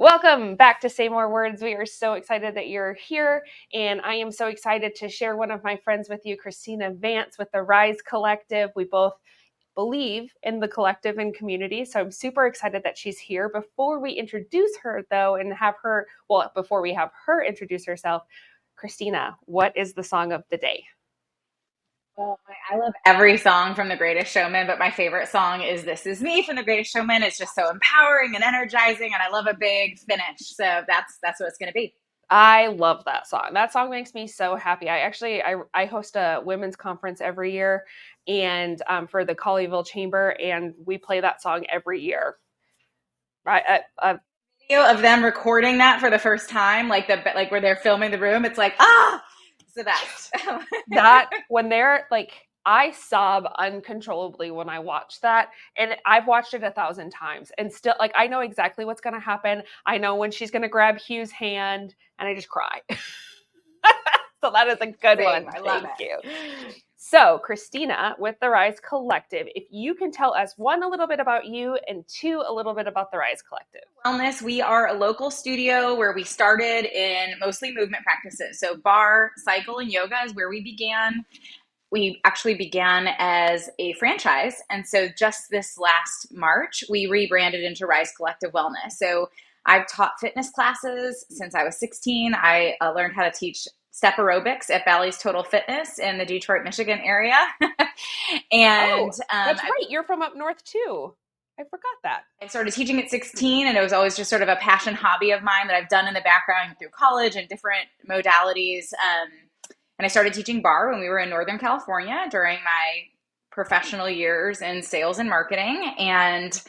Welcome back to Say More Words. We are so excited that you're here, and I am so excited to share one of my friends with you, Christina Vance with the Rise Collective. We both believe in the collective and community, so I'm super excited that she's here. Before we introduce her, though, before we have her introduce herself, Christina, what is the song of the day? Well, I love every song from The Greatest Showman, but my favorite song is This Is Me from The Greatest Showman. It's just so empowering and energizing, and I love a big finish. So that's what it's going to be. I love that song. That song makes me so happy. I host a women's conference every year, and for the Colleyville Chamber, and we play that song every year. Video of them recording that for the first time, like where they're filming the room, it's like it's the best. That when they're like, I sob uncontrollably when I watch that, and I've watched it 1,000 times, and still, like, I know exactly what's going to happen. I know when she's going to grab Hugh's hand, and I just cry. So that is a good one. I love Thank it. you. So, Christina, with the Rise Collective, if you can tell us, one, a little bit about you, and two, a little bit about the Rise Collective. Wellness, we are a local studio where we started in mostly movement practices. So bar, cycle, and yoga is where we began. We actually began as a franchise. And so just this last March, we rebranded into Rise Collective Wellness. So I've taught fitness classes since I was 16. I learned how to teach step aerobics at Bally's Total Fitness in the Detroit, Michigan area. That's right. You're from up north too. I forgot that. I started teaching at 16, and it was always just sort of a passion hobby of mine that I've done in the background through college and different modalities. And I started teaching bar when we were in Northern California during my professional years in sales and marketing, and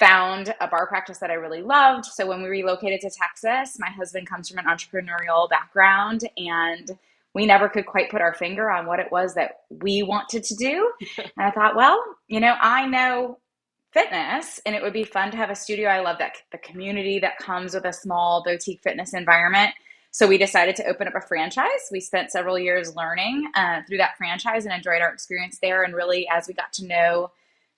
found a bar practice that I really loved. So when we relocated to Texas, my husband comes from an entrepreneurial background, and we never could quite put our finger on what it was that we wanted to do. And I thought, well, I know fitness, and it would be fun to have a studio. I love that the community that comes with a small boutique fitness environment. So we decided to open up a franchise. We spent several years learning through that franchise and enjoyed our experience there. And really, as we got to know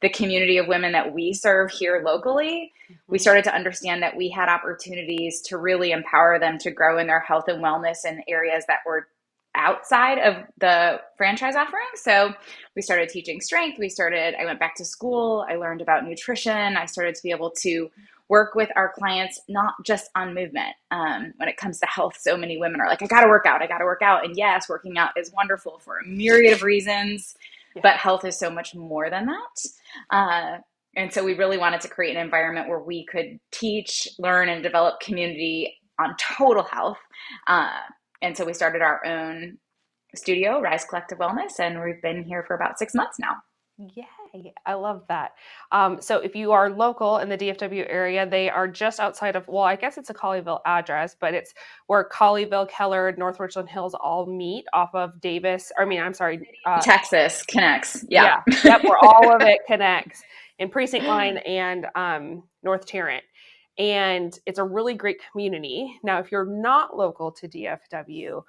the community of women that we serve here locally, we started to understand that we had opportunities to really empower them to grow in their health and wellness in areas that were outside of the franchise offering. So we started teaching strength. I went back to school. I learned about nutrition. I started to be able to work with our clients, not just on movement. When it comes to health, so many women are like, I got to work out. And yes, working out is wonderful for a myriad of reasons, but health is so much more than that. And so we really wanted to create an environment where we could teach, learn, and develop community on total health. And so we started our own studio, Rise Collective Wellness, and we've been here for about 6 months now. Yay, I love that. So if you are local in the DFW area, they are just outside of, well, I guess it's a Colleyville address, but it's where Colleyville, Keller, North Richland Hills all meet off of Texas connects. Yeah. Yep, where all of it connects in Precinct Line and North Tarrant. And it's a really great community. Now, if you're not local to DFW,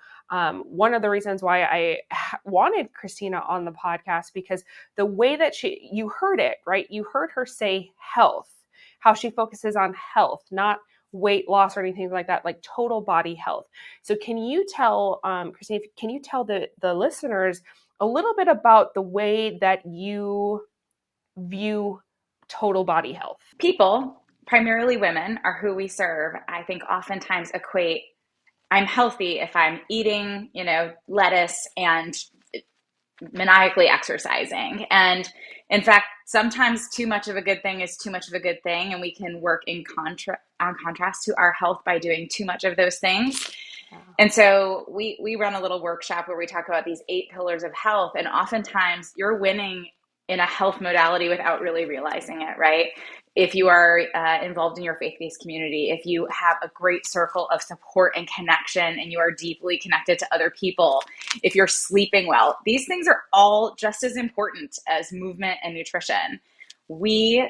one of the reasons why I wanted Christina on the podcast, because the way that you heard it, right? You heard her say health, how she focuses on health, not weight loss or anything like that, like total body health. So can you tell, Christina, can you tell the listeners a little bit about the way that you view total body health? People, primarily women, are who we serve. I think oftentimes equate, I'm healthy if I'm eating, lettuce and maniacally exercising. And in fact, sometimes too much of a good thing is too much of a good thing. And we can work on contrast to our health by doing too much of those things. And so we run a little workshop where we talk about these 8 pillars of health. And oftentimes you're winning in a health modality without really realizing it, right? If you are involved in your faith-based community, if you have a great circle of support and connection, and you are deeply connected to other people, if you're sleeping well, these things are all just as important as movement and nutrition. We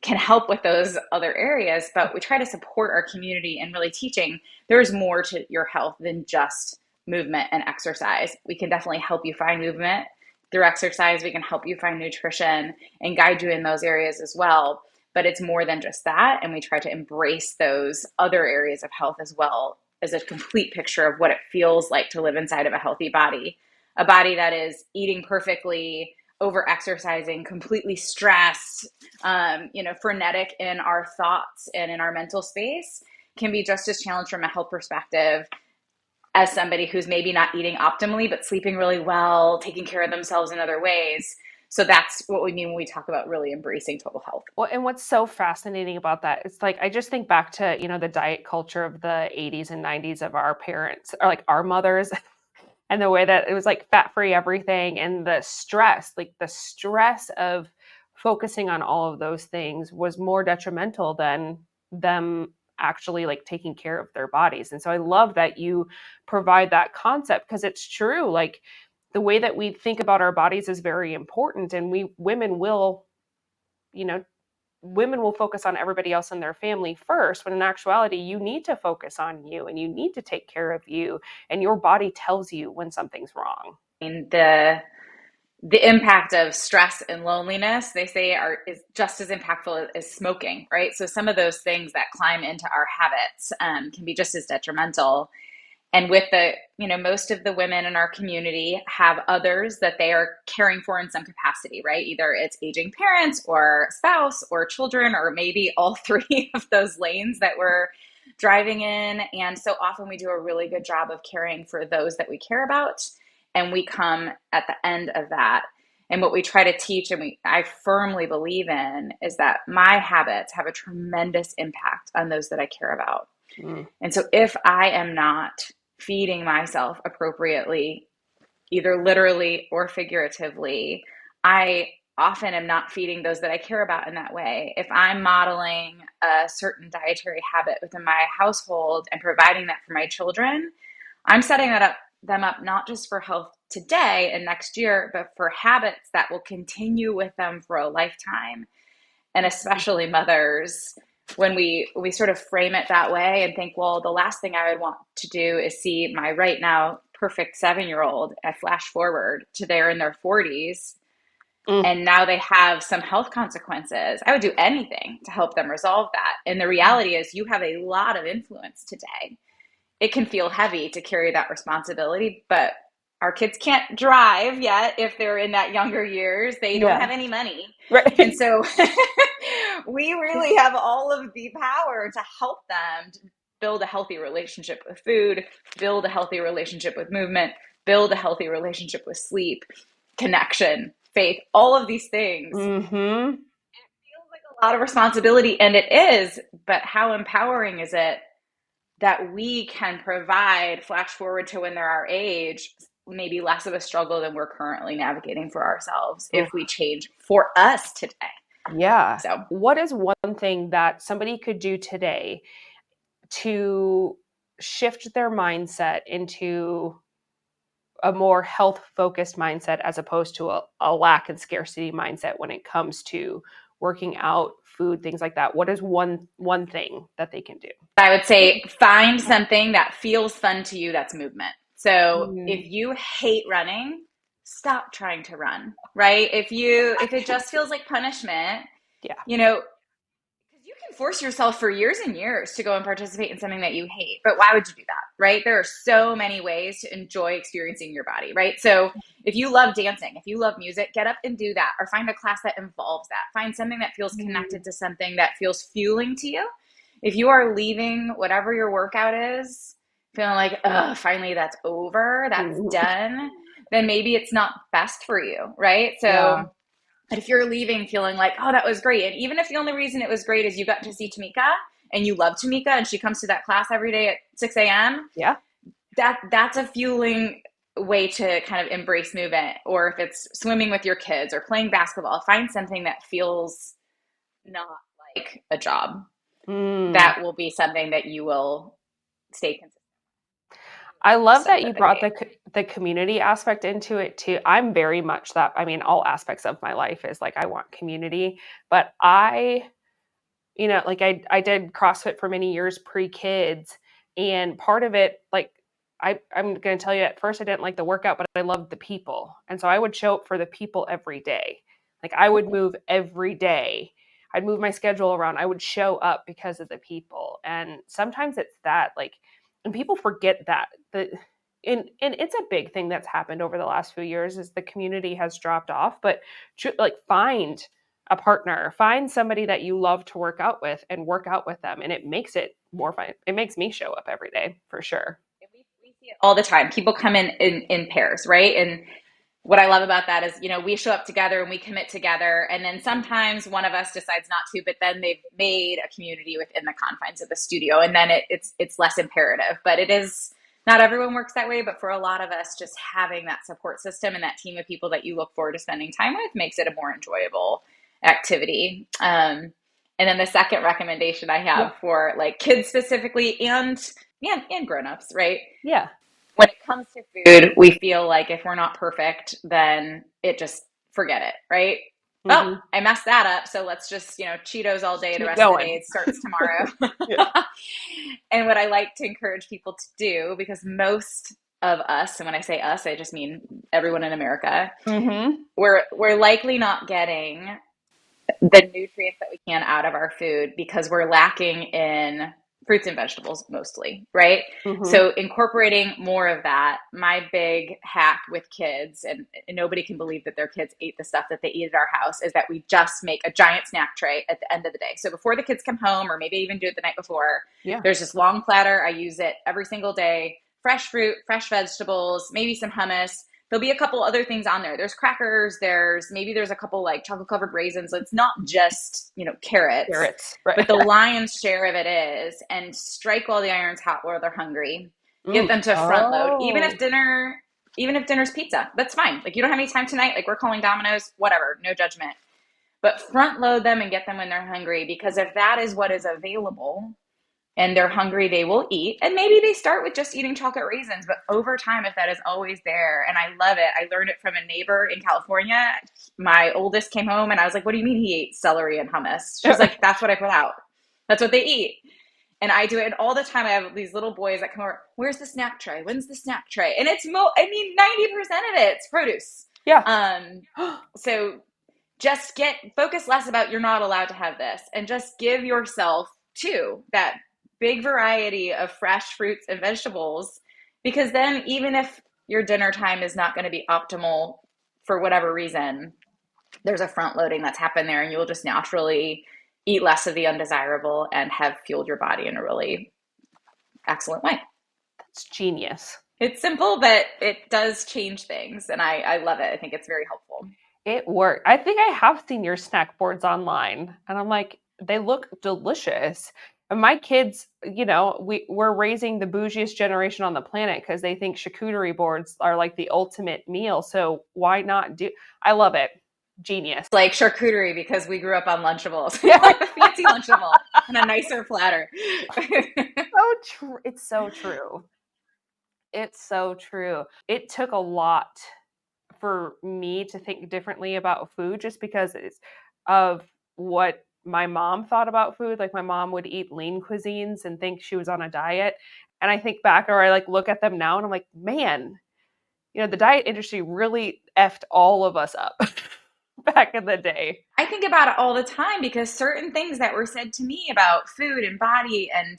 can help with those other areas, but we try to support our community and really teaching there's more to your health than just movement and exercise. We can definitely help you find movement through exercise. We can help you find nutrition and guide you in those areas as well. but it's more than just that. And we try to embrace those other areas of health as well as a complete picture of what it feels like to live inside of a body that is eating perfectly, over exercising, completely stressed, frenetic in our thoughts and in our mental space, can be just as challenged from a health perspective as somebody who's maybe not eating optimally, but sleeping really well, taking care of themselves in other ways. So that's what we mean when we talk about really embracing total health. Well, and what's so fascinating about that, it's like, I just think back to, the diet culture of the 80s and 90s of our parents, or like our mothers, and the way that it was like fat-free everything, and the stress of focusing on all of those things was more detrimental than them actually like taking care of their bodies. And so I love that you provide that concept, because it's true. Like, the way that we think about our bodies is very important, and you know, women will focus on everybody else in their family first, when in actuality, you need to focus on you, and you need to take care of you, and your body tells you when something's wrong. And the impact of stress and loneliness, they say, is just as impactful as smoking, right? So some of those things that climb into our habits can be just as detrimental. And with most of the women in our community have others that they are caring for in some capacity, right? Either it's aging parents or spouse or children, or maybe all three of those lanes that we're driving in. And so often we do a really good job of caring for those that we care about. And we come at the end of that. And what we try to teach, and I firmly believe in, is that my habits have a tremendous impact on those that I care about. Mm. And so if I am not feeding myself appropriately, either literally or figuratively, I often am not feeding those that I care about in that way. If I'm modeling a certain dietary habit within my household and providing that for my children, I'm setting them up not just for health today and next year, but for habits that will continue with them for a lifetime. And especially mothers, when we sort of frame it that way and think, well, the last thing I would want to do is see my right now perfect 7-year-old, I flash forward to they're in their 40s, and now they have some health consequences. I would do anything to help them resolve that. And the reality is, you have a lot of influence today. It can feel heavy to carry that responsibility, but our kids can't drive yet if they're in that younger years. They don't have any money. Right. And so we really have all of the power to help them to build a healthy relationship with food, build a healthy relationship with movement, build a healthy relationship with sleep, connection, faith, all of these things. Mm-hmm. It feels like a lot of responsibility, and it is, but how empowering is it that we can provide, flash forward to when they're our age, maybe less of a struggle than we're currently navigating for ourselves if we change for us today. Yeah. So what is one thing that somebody could do today to shift their mindset into a more health-focused mindset, as opposed to a lack and scarcity mindset when it comes to working out, food, things like that? What is one thing that they can do? I would say find something that feels fun to you that's movement. So if you hate running, stop trying to run, right? If it just feels like punishment, Yeah. because you can force yourself for years and years to go and participate in something that you hate. But why would you do that, right? There are so many ways to enjoy experiencing your body, right? So if you love dancing, if you love music, get up and do that, or find a class that involves that. Find something that feels connected to something that feels fueling to you. If you are leaving whatever your workout is, feeling like, oh, finally that's over, that's done, then maybe it's not best for you, right? So but if you're leaving feeling like, oh, that was great, and even if the only reason it was great is you got to see Tamika and you love Tamika and she comes to that class every day at 6 a.m., that's a fueling way to kind of embrace movement. Or if it's swimming with your kids or playing basketball, find something that feels not like a job. That will be something that you will stay consistent. I love that you brought the community aspect into it too. I'm very much that. I mean, all aspects of my life is like, I want community, but I did CrossFit for many years pre-kids, and part of it, like, I'm going to tell you, at first I didn't like the workout, but I loved the people. And so I would show up for the people every day. Like, I would move every day. I'd move my schedule around. I would show up because of the people. And sometimes it's that, like, and people forget that and it's a big thing that's happened over the last few years is the community has dropped off, but like find a partner, find somebody that you love to work out with and work out with them. And it makes it more fun. It makes me show up every day for sure. We see it all the time. People come in pairs, right? And what I love about that is, we show up together and we commit together. And then sometimes one of us decides not to, but then they've made a community within the confines of the studio. And then it's less imperative, but it is, not everyone works that way. But for a lot of us, just having that support system and that team of people that you look forward to spending time with makes it a more enjoyable activity. And then the second recommendation I have for like kids specifically and grownups, right? Yeah. When it comes to food, we feel like if we're not perfect, then forget it, right? Mm-hmm. Oh, I messed that up. So let's just, Cheetos all day. The rest of the day, it starts tomorrow. And what I like to encourage people to do, because most of us, and when I say us, I just mean everyone in America, we're likely not getting the nutrients that we can out of our food because we're lacking in fruits and vegetables mostly, right? So incorporating more of that, my big hack with kids, and nobody can believe that their kids ate the stuff that they eat at our house, is that we just make a giant snack tray at the end of the day. So before the kids come home, or maybe even do it the night before, there's this long platter. I use it every single day. Fresh fruit, fresh vegetables, maybe some hummus. There'll be a couple other things on there. There's crackers. Maybe there's a couple like chocolate covered raisins. It's not just, carrots, right. But the lion's share of it is, and strike while the iron's hot while they're hungry. Get them to front load. Even if dinner's pizza, that's fine. Like you don't have any time tonight. Like we're calling Domino's, whatever, no judgment. But front load them and get them when they're hungry, because if that is what is available, and they're hungry, they will eat. And maybe they start with just eating chocolate raisins, but over time, if that is always there, and I love it. I learned it from a neighbor in California. My oldest came home and I was like, what do you mean he ate celery and hummus? She was like, that's what I put out. That's what they eat. And I do it. And all the time I have these little boys that come over, where's the snack tray? When's the snack tray? And it's 90% of it's produce. Yeah. So just focus less about you're not allowed to have this, and just give yourself that big variety of fresh fruits and vegetables, because then even if your dinner time is not going to be optimal for whatever reason, there's a front loading that's happened there, and you'll just naturally eat less of the undesirable and have fueled your body in a really excellent way. That's genius. It's simple, but it does change things, and I love it. I think it's very helpful. It worked. I think I have seen your snack boards online, and I'm like, they look delicious. And my kids, we're raising the bougiest generation on the planet because they think charcuterie boards are like the ultimate meal. So why not I love it. Genius. It's like charcuterie because we grew up on Lunchables. Like a fancy Lunchable and a nicer platter. So true. It's so true. It's so true. It took a lot for me to think differently about food just because of what my mom thought about food. Like my mom would eat lean cuisines and think she was on a diet. And I think back, or I like look at them now and I'm like, man, the diet industry really effed all of us up back in the day. I think about it all the time because certain things that were said to me about food and body, and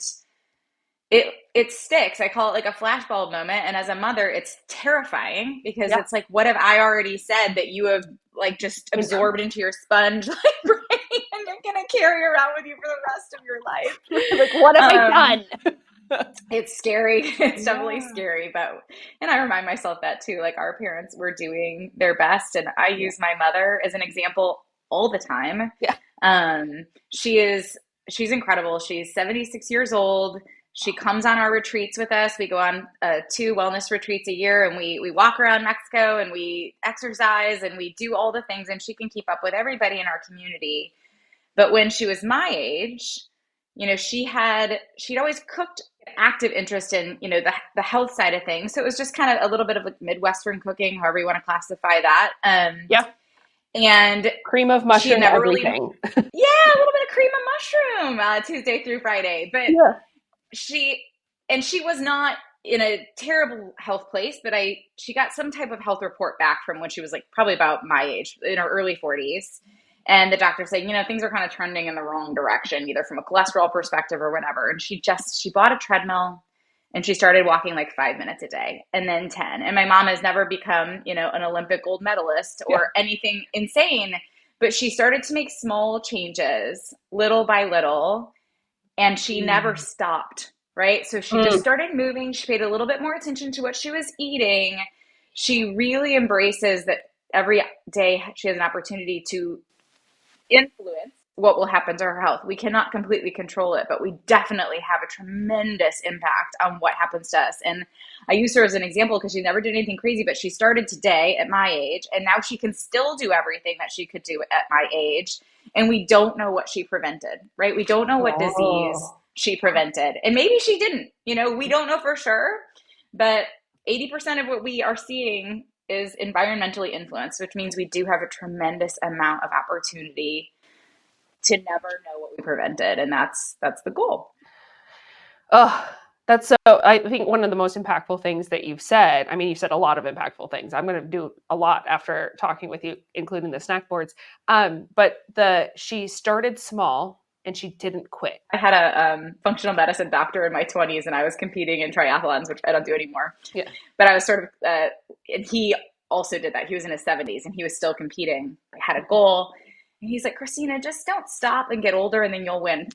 it sticks. I call it like a flashbulb moment. And as a mother, it's terrifying because it's like, what have I already said that you have like just absorbed into your sponge, like, right? And you're going to carry around with you for the rest of your life. Like, what have I done? It's scary. It's definitely scary. And I remind myself that too, like our parents were doing their best. And I use my mother as an example all the time. Yeah. She's incredible. She's 76 years old. She comes on our retreats with us. We go on 2 wellness retreats a year, and we walk around Mexico and we exercise and we do all the things, and she can keep up with everybody in our community. But when she was my age, she'd always cooked an active interest in, the health side of things. So it was just kind of a little bit of like Midwestern cooking, however you want to classify that. And cream of mushroom, everything. A little bit of cream of mushroom Tuesday through Friday. But she was not in a terrible health place, but she got some type of health report back from when she was like probably about my age, in her early 40s. And the doctor said, things are kind of trending in the wrong direction, either from a cholesterol perspective or whatever. And she bought a treadmill and she started walking like 5 minutes a day and then 10. And my mom has never become, an Olympic gold medalist or anything insane, but she started to make small changes little by little, and she never stopped, right? So she just started moving. She paid a little bit more attention to what she was eating. She really embraces that every day she has an opportunity to influence what will happen to her health. We cannot completely control it, but we definitely have a tremendous impact on what happens to us. And I use her as an example because she never did anything crazy, but she started today at my age, and now she can still do everything that she could do at my age. And we don't know what she prevented, right? We don't know what disease she prevented. And maybe she didn't, we don't know for sure, but 80% of what we are seeing is environmentally influenced, which means we do have a tremendous amount of opportunity to never know what we prevented. And that's the goal. Oh, that's so, I think one of the most impactful things that you've said, I mean, you've said a lot of impactful things. I'm going to do a lot after talking with you, including the snack boards. But she started small and she didn't quit. I had a functional medicine doctor in my 20s, and I was competing in triathlons, which I don't do anymore. Yeah. But I was sort of, and he also did that. He was in his 70s and he was still competing. I had a goal. And he's like, Christina, just don't stop and get older and then you'll win.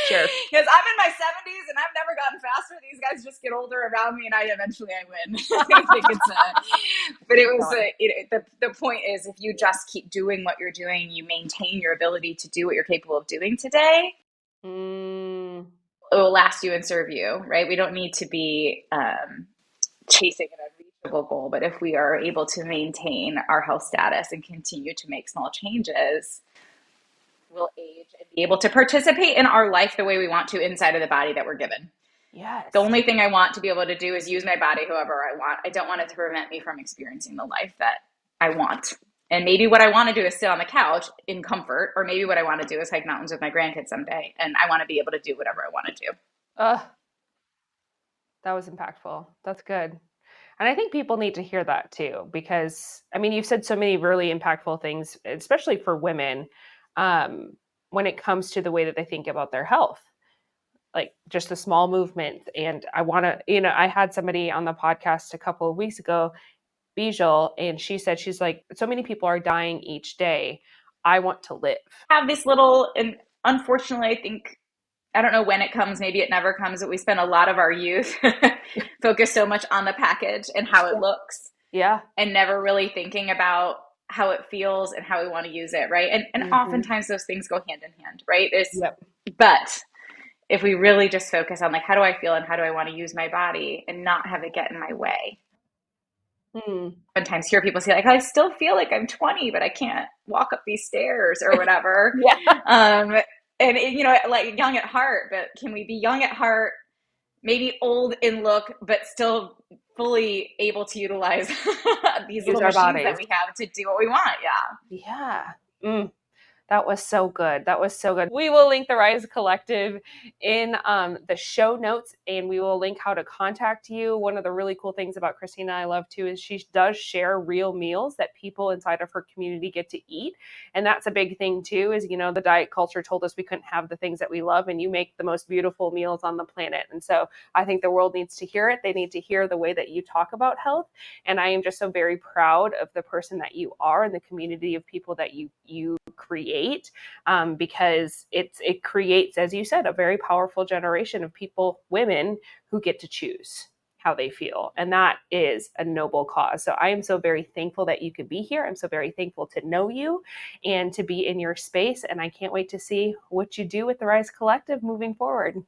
Sure. Because I'm in my 70s and I've never gotten faster. These guys just get older around me and I win. I think but it was, the point is, if you just keep doing what you're doing, you maintain your ability to do what you're capable of doing today. It will last you and serve you, right? We don't need to be chasing an unreachable goal, but if we are able to maintain our health status and continue to make small changes, we'll age and be able to participate in our life the way we want to inside of the body that we're given. Yes. The only thing I want to be able to do is use my body however I want. I don't want it to prevent me from experiencing the life that I want. And maybe what I want to do is sit on the couch in comfort, or maybe what I want to do is hike mountains with my grandkids someday. And I want to be able to do whatever I want to do. That was impactful. That's good. And I think people need to hear that too, because I mean, you've said so many really impactful things, especially for women, when it comes to the way that they think about their health, like just the small movements. And I want to, I had somebody on the podcast a couple of weeks ago, Bijal, and she said, she's like, so many people are dying each day. I want to live. Have this little, and unfortunately, I don't know when it comes, maybe it never comes, but we spend a lot of our youth focus so much on the package and how it looks. Yeah. And never really thinking about how it feels and how we want to use it, right? And oftentimes those things go hand in hand, right? But if we really just focus on like, how do I feel and how do I want to use my body and not have it get in my way? Sometimes hear people say like, I still feel like I'm 20, but I can't walk up these stairs or whatever. And like young at heart, but can we be young at heart, maybe old in look, but still fully able to utilize these little machines that we have to do what we want? Yeah. That was so good. That was so good. We will link the Rise Collective in the show notes, and we will link how to contact you. One of the really cool things about Christina I love too is she does share real meals that people inside of her community get to eat. And that's a big thing too, is, the diet culture told us we couldn't have the things that we love, and you make the most beautiful meals on the planet. And so I think the world needs to hear it. They need to hear the way that you talk about health. And I am just so very proud of the person that you are and the community of people that you create, because it creates, as you said, a very powerful generation of people, women, who get to choose how they feel. And that is a noble cause. So I am so very thankful that you could be here. I'm so very thankful to know you and to be in your space. And I can't wait to see what you do with the Rise Collective moving forward.